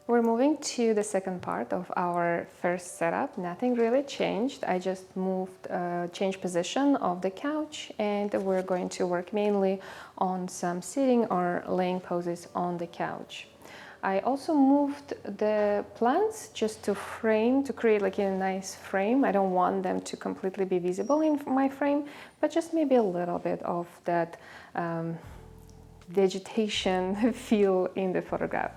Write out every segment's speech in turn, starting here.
We're moving to the second part of our first setup. Nothing really changed. I just moved, changed position of the couch, and we're going to work mainly on some sitting or laying poses on the couch. I also moved the plants just to frame, to create like a nice frame. I don't want them to completely be visible in my frame, but just maybe a little bit of that vegetation feel in the photograph.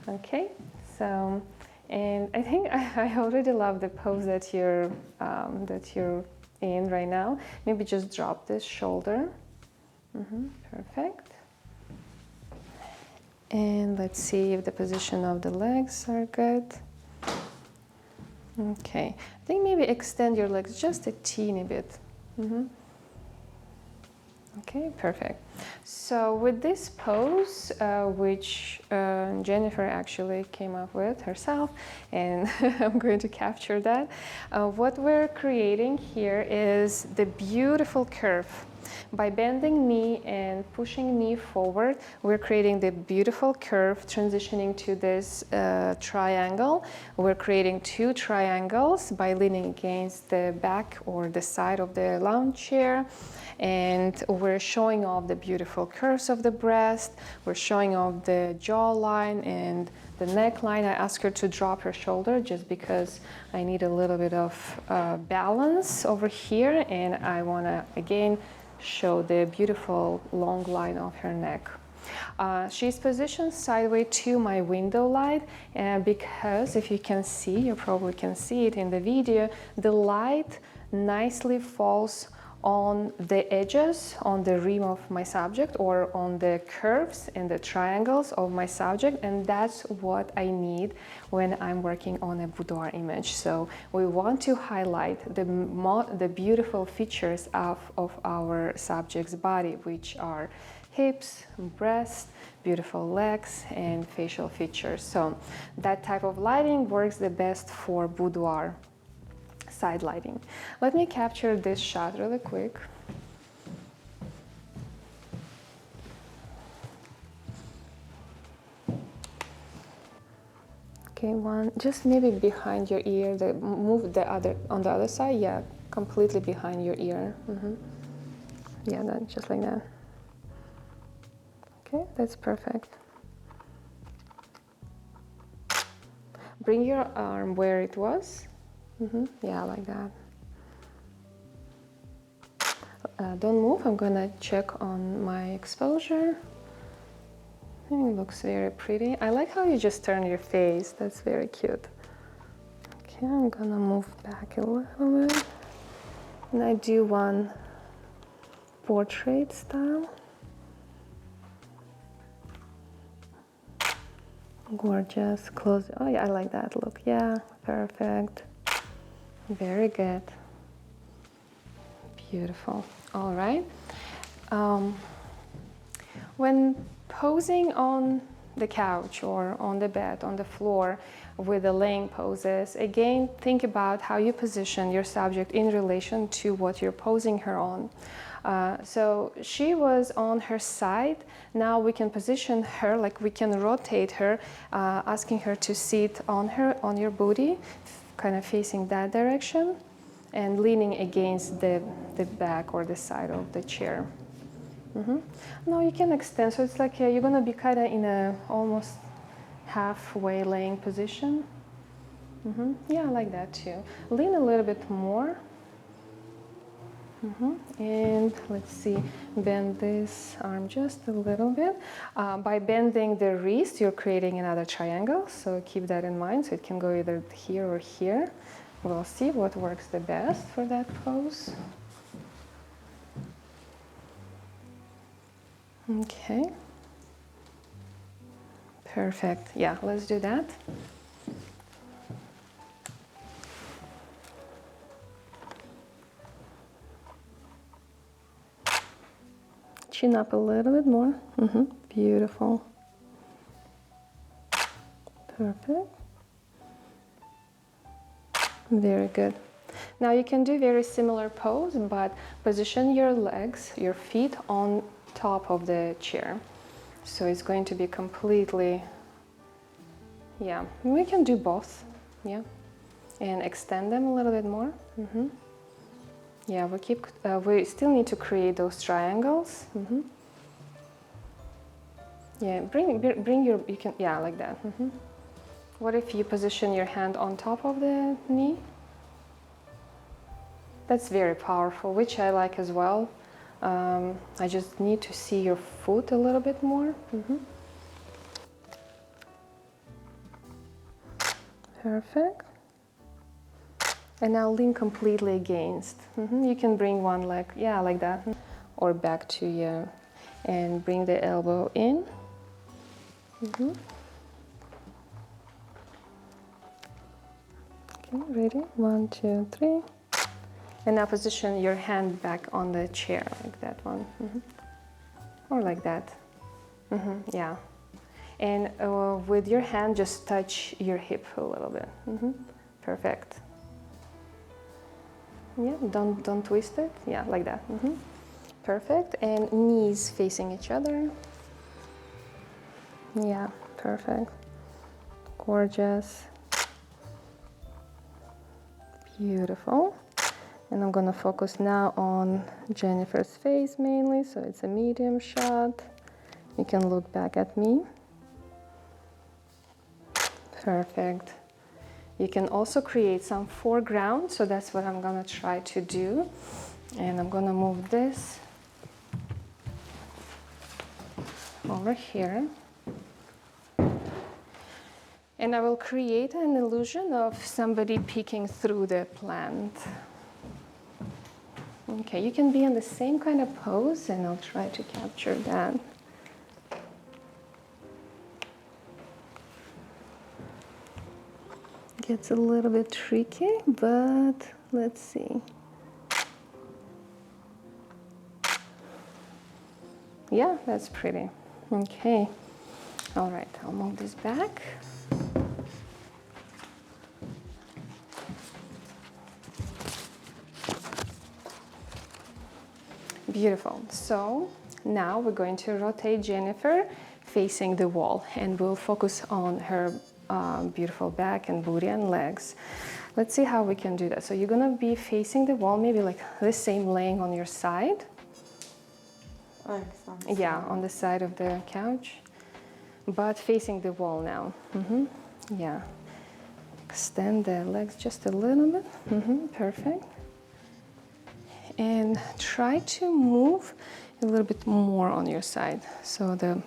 Okay, so, and I think I already love the pose that you're in right now. Maybe just drop this shoulder. Perfect. And let's see if the position of the legs are good. Okay, I think maybe extend your legs just a teeny bit. Okay, perfect. So with this pose, which Jennifer actually came up with herself, and I'm going to capture that, what we're creating here is the beautiful curve. By bending knee and pushing knee forward, we're creating the beautiful curve, transitioning to this triangle. We're creating two triangles by leaning against the back or the side of the lounge chair. And we're showing off the beautiful curves of the breast. We're showing off the jawline and the neckline. I asked her to drop her shoulder just because I need a little bit of balance over here, and I want to again show the beautiful long line of her neck. She's positioned sideways to my window light, because if you can see, you probably can see it in the video, the light nicely falls on the edges, on the rim of my subject, or on the curves and the triangles of my subject, and that's what I need when I'm working on a boudoir image. So we want to highlight the beautiful features of our subject's body, which are hips, breasts, beautiful legs, and facial features. So that type of lighting works the best for boudoir side lighting. Let me capture this shot really quick. Okay, one, just maybe behind your ear, move the other, on the other side, yeah, completely behind your ear. Yeah, that, just like that. Okay, that's perfect. Bring your arm where it was. Yeah, like that. Don't move, I'm gonna check on my exposure. It looks very pretty. I like how you just turn your face, that's very cute. Okay, I'm gonna move back a little bit. And I do one portrait style. Gorgeous, close. Oh yeah, I like that look. Yeah, perfect. Very good. Beautiful. All right. When posing on the couch or on the bed, on the floor with the laying poses, again, think about how you position your subject in relation to what you're posing her on. So she was on her side. Now we can position her, like we can rotate her, asking her to sit on your booty, kind of facing that direction, and leaning against the back or the side of the chair. Now you can extend, so it's like you're gonna be kind of in a almost halfway laying position. Yeah, I like that too. Lean a little bit more. And let's see, bend this arm just a little bit. By bending the wrist, you're creating another triangle, so keep that in mind. So it can go either here or here. We'll see what works the best for that pose. Okay. Perfect. Yeah, let's do that. Chin up a little bit more. Beautiful. Perfect. Very good. Now you can do very similar pose, but position your legs, your feet on top of the chair. So it's going to be completely Yeah, we can do both. Yeah, and extend them a little bit more. Yeah, we still need to create those triangles. Yeah, bring your, you can, yeah, like that. What if you position your hand on top of the knee? That's very powerful, which I like as well. I just need to see your foot a little bit more. Perfect. And now lean completely against. You can bring one leg, yeah, like that, or back to you, and bring the elbow in. Okay, ready? 1, 2, 3. And now position your hand back on the chair, like that one, or like that. Yeah. And with your hand, just touch your hip a little bit. Perfect. Yeah, don't twist it. Yeah, like that. Perfect. And knees facing each other. Yeah, perfect. Gorgeous. Beautiful. And I'm gonna focus now on Jennifer's face mainly, so it's a medium shot. You can look back at me. Perfect. You can also create some foreground, so that's what I'm gonna try to do. And I'm gonna move this over here. And I will create an illusion of somebody peeking through the plant. Okay, you can be in the same kind of pose, and I'll try to capture that. Gets a little bit tricky, but let's see. Yeah, that's pretty. Okay. All right, I'll move this back. Beautiful. So now we're going to rotate Jennifer facing the wall, and we'll focus on her beautiful back and booty and legs. Let's see how we can do that. So you're gonna be facing the wall, maybe like the same, laying on your side. Yeah, on the side of the couch, but facing the wall now. Yeah. Extend the legs just a little bit. Perfect. And try to move a little bit more on your side, so the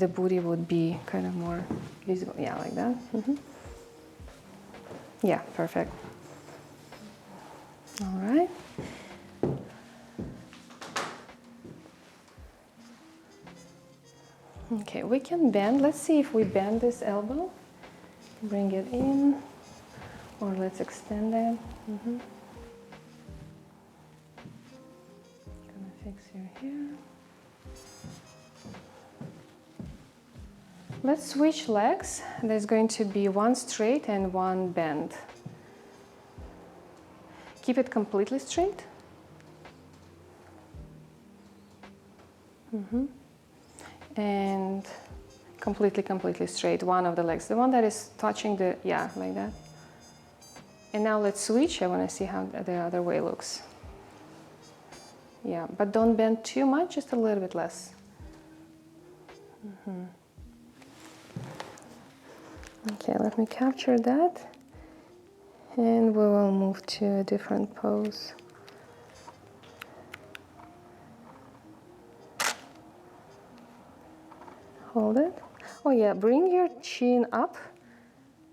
booty would be kind of more visible. Yeah, like that. Yeah, perfect. All right. Okay, we can bend. Let's see if we bend this elbow. Bring it in, or let's extend it. Gonna fix your hair. Let's switch legs. There's going to be one straight and one bend. Keep it completely straight. And completely straight, one of the legs. The one that is touching the, yeah, like that. And now let's switch. I want to see how the other way looks. Yeah, but don't bend too much, just a little bit less. Okay, let me capture that. And we will move to a different pose. Hold it. Oh yeah, bring your chin up.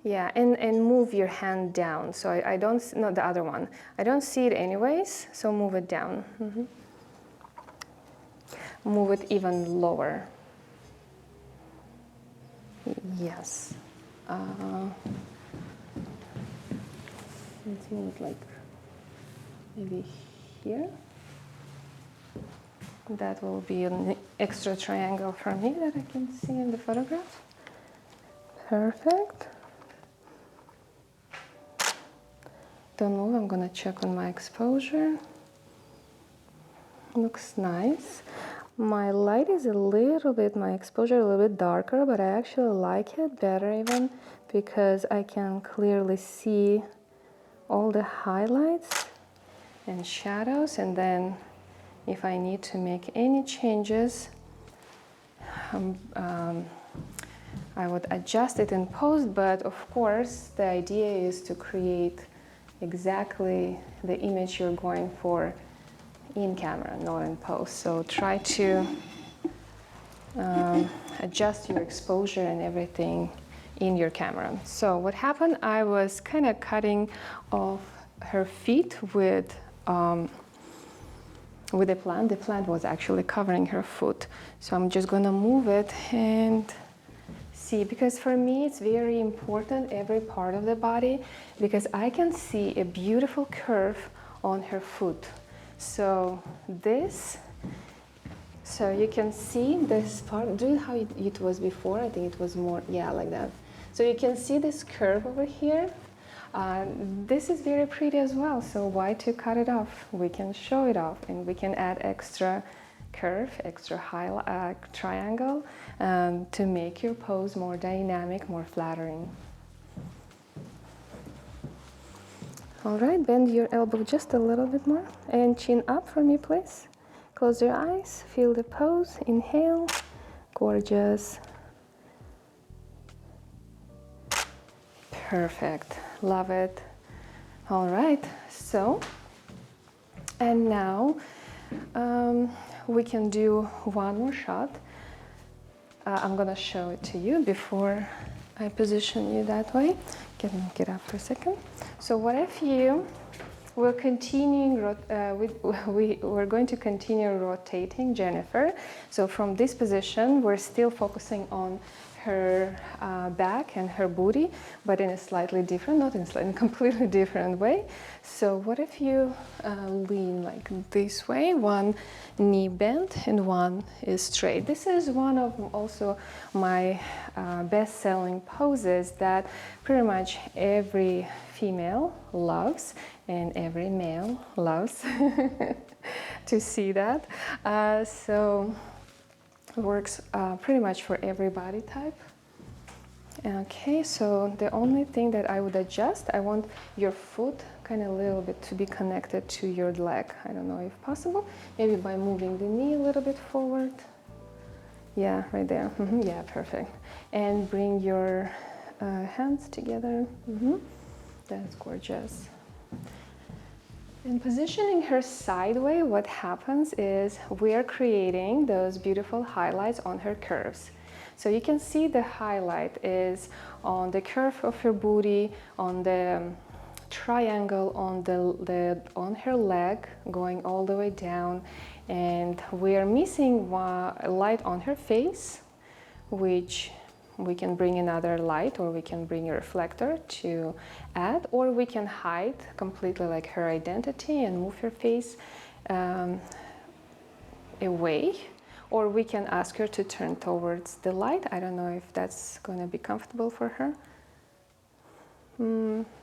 Yeah, and move your hand down. So I don't, not the other one. I don't see it anyways, so move it down. Move it even lower. Yes. Let's move it like maybe here. That will be an extra triangle for me that I can see in the photograph. Perfect. Don't move, I'm gonna check on my exposure. Looks nice. My light is a little bit, my exposure a little bit darker, but I actually like it better even because I can clearly see all the highlights and shadows, and then if I need to make any changes, I would adjust it in post, but of course the idea is to create exactly the image you're going for in camera, not in post. So try to adjust your exposure and everything in your camera. So what happened, I was kind of cutting off her feet with the plant. The plant was actually covering her foot. So I'm just gonna move it and see, because for me it's very important, every part of the body, because I can see a beautiful curve on her foot. So you can see this part. Do you know how it was before? I think it was more, yeah, like that. So you can see this curve over here. This is very pretty as well, so why to cut it off? We can show it off, and we can add extra curve, extra high triangle to make your pose more dynamic, more flattering. All right, bend your elbow just a little bit more and chin up for me, please. Close your eyes, feel the pose, inhale, gorgeous. Perfect, love it. All right, so, and now we can do one more shot. I'm gonna show it to you before I position you that way. Get up for a second. So what if we're going to continue rotating Jennifer. So from this position, we're still focusing on her back and her booty, but in a slightly different, not in a completely different way. So what if you lean like this way, one knee bent and one is straight. This is one of also my best-selling poses that pretty much every female loves and every male loves to see that. So it works pretty much for every body type. Okay, so the only thing that I would adjust, I want your foot kind of a little bit to be connected to your leg. I don't know if possible, maybe by moving the knee a little bit forward. Yeah, right there. Yeah, perfect. And bring your hands together. That's gorgeous. In positioning her sideways, what happens is we are creating those beautiful highlights on her curves. So you can see the highlight is on the curve of her booty, on the triangle on her leg, going all the way down, and we are missing a light on her face, which we can bring another light, or we can bring a reflector to add, or we can hide completely like her identity and move her face away, or we can ask her to turn towards the light. I don't know if that's going to be comfortable for her.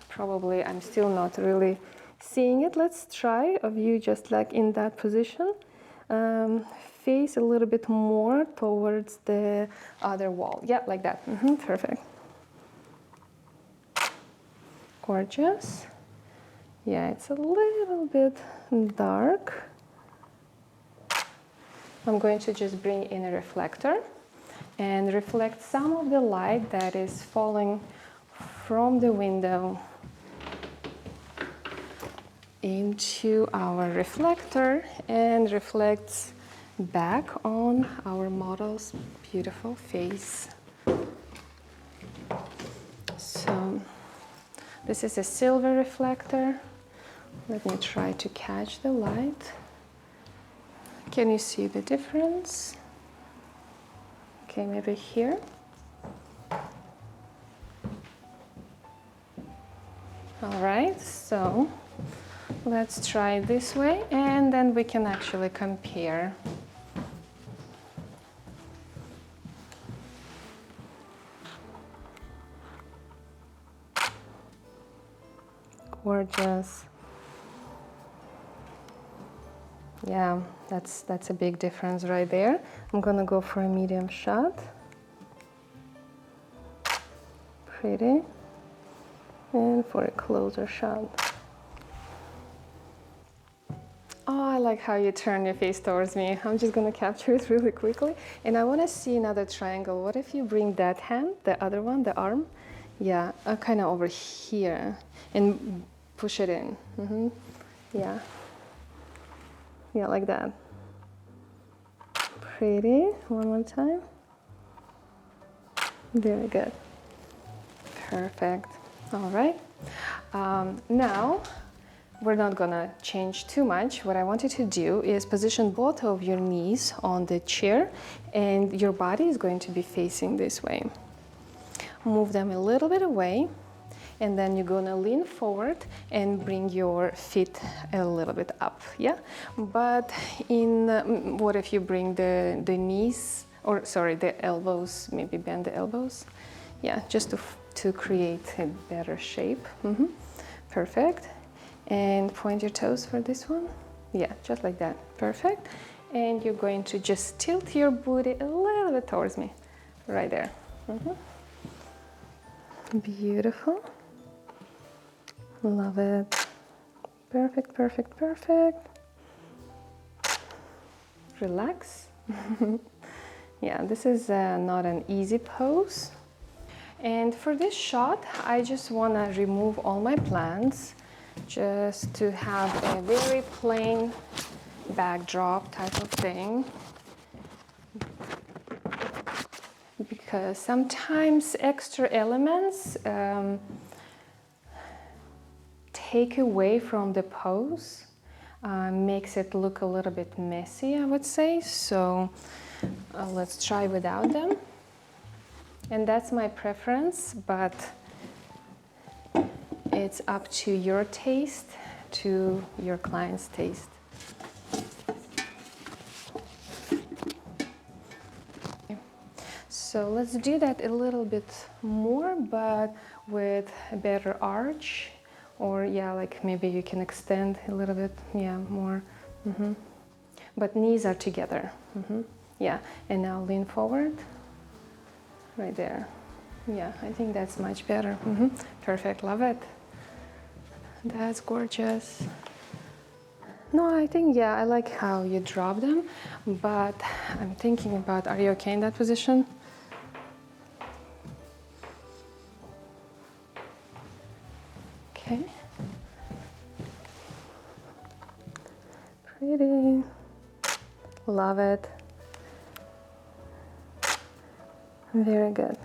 Probably I'm still not really seeing it. Let's try of you just like in that position. Face a little bit more towards the other wall. Yeah, like that. Perfect. Gorgeous. Yeah, it's a little bit dark. I'm going to just bring in a reflector and reflect some of the light that is falling from the window into our reflector and reflects back on our model's beautiful face. So this is a silver reflector. Let me try to catch the light. Can you see the difference? Okay, maybe here. All right, so let's try this way, and then we can actually compare. Gorgeous. Yeah, that's a big difference right there. I'm gonna go for a medium shot. Pretty. And for a closer shot. Oh, I like how you turn your face towards me. I'm just gonna capture it really quickly. And I wanna see another triangle. What if you bring that hand, the other one, the arm? Yeah, kind of over here. And push it in. Yeah. Yeah, like that. Pretty. One more time. Very good. Perfect. All right. Now, we're not gonna change too much. What I want you to do is position both of your knees on the chair and your body is going to be facing this way. Move them a little bit away and then you're gonna lean forward and bring your feet a little bit up, yeah? But what if you bring the knees, or sorry, the elbows, maybe bend the elbows? Yeah, just to create a better shape. Perfect. And point your toes for this one. Yeah, just like that. Perfect. And you're going to just tilt your booty a little bit towards me. Right there. Beautiful. Love it. Perfect, perfect, perfect. Relax. Yeah, this is not an easy pose. And for this shot, I just want to remove all my plants just to have a very plain backdrop type of thing. Because sometimes extra elements take away from the pose, makes it look a little bit messy, I would say. So let's try without them. And that's my preference, but it's up to your taste, to your client's taste. So let's do that a little bit more, but with a better arch, or yeah, like maybe you can extend a little bit, yeah, more. But knees are together. Yeah, and now lean forward. Right there. Yeah, I think that's much better. Perfect, love it. That's gorgeous. No, I think, yeah, I like how you drop them, but I'm thinking about, are you okay in that position? Okay. Pretty. Love it. Very good.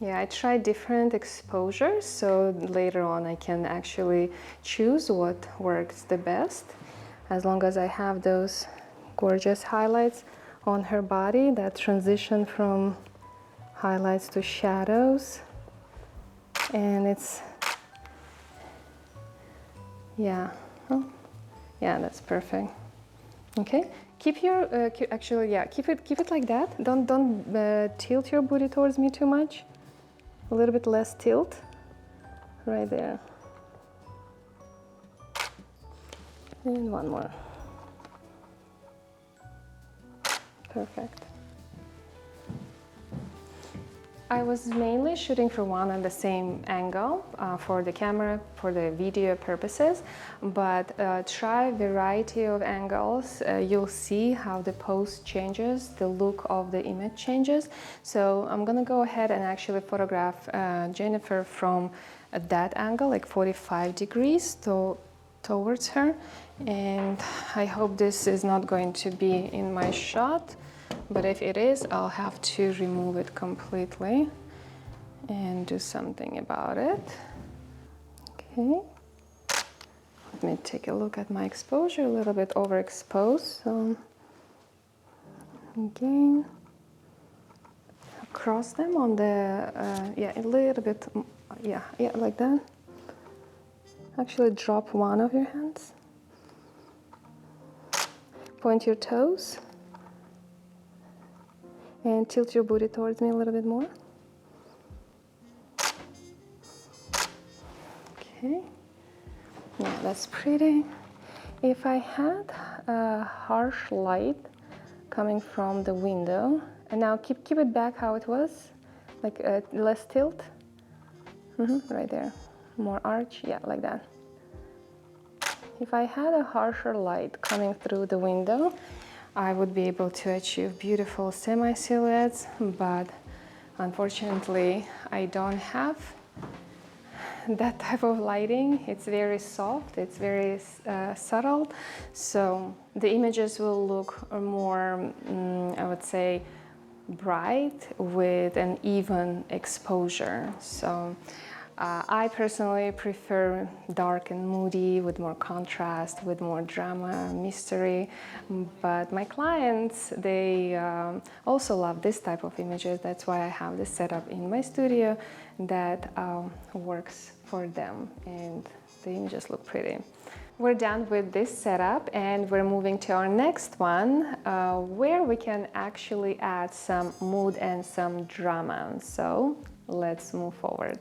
Yeah, I tried different exposures, so later on I can actually choose what works the best. As long as I have those gorgeous highlights on her body, that transition from highlights to shadows. And it's, yeah, oh, yeah, that's perfect. Okay. Keep your, actually, yeah, keep it like that. Don't tilt your booty towards me too much. A little bit less tilt. Right there. And one more. Perfect. I was mainly shooting for one and the same angle for the camera, for the video purposes, but try a variety of angles. You'll see how the pose changes, the look of the image changes. So I'm gonna go ahead and actually photograph Jennifer from that angle, like 45 degrees towards her. And I hope this is not going to be in my shot. But if it is, I'll have to remove it completely and do something about it. Okay. Let me take a look at my exposure, a little bit overexposed. So again, cross them on the, yeah, a little bit, yeah, like that. Actually drop one of your hands. Point your toes. And tilt your booty towards me a little bit more. Okay. Yeah, that's pretty. If I had a harsh light coming from the window, and now keep it back how it was, like less tilt. Right there. More arch, yeah, like that. If I had a harsher light coming through the window, I would be able to achieve beautiful semi-silhouettes, but unfortunately, I don't have that type of lighting. It's very soft, it's very subtle, so the images will look more, I would say, bright with an even exposure. So I personally prefer dark and moody with more contrast, with more drama, mystery, but my clients, they also love this type of images. That's why I have this setup in my studio that works for them, and the images look pretty. We're done with this setup and we're moving to our next one where we can actually add some mood and some drama. So let's move forward.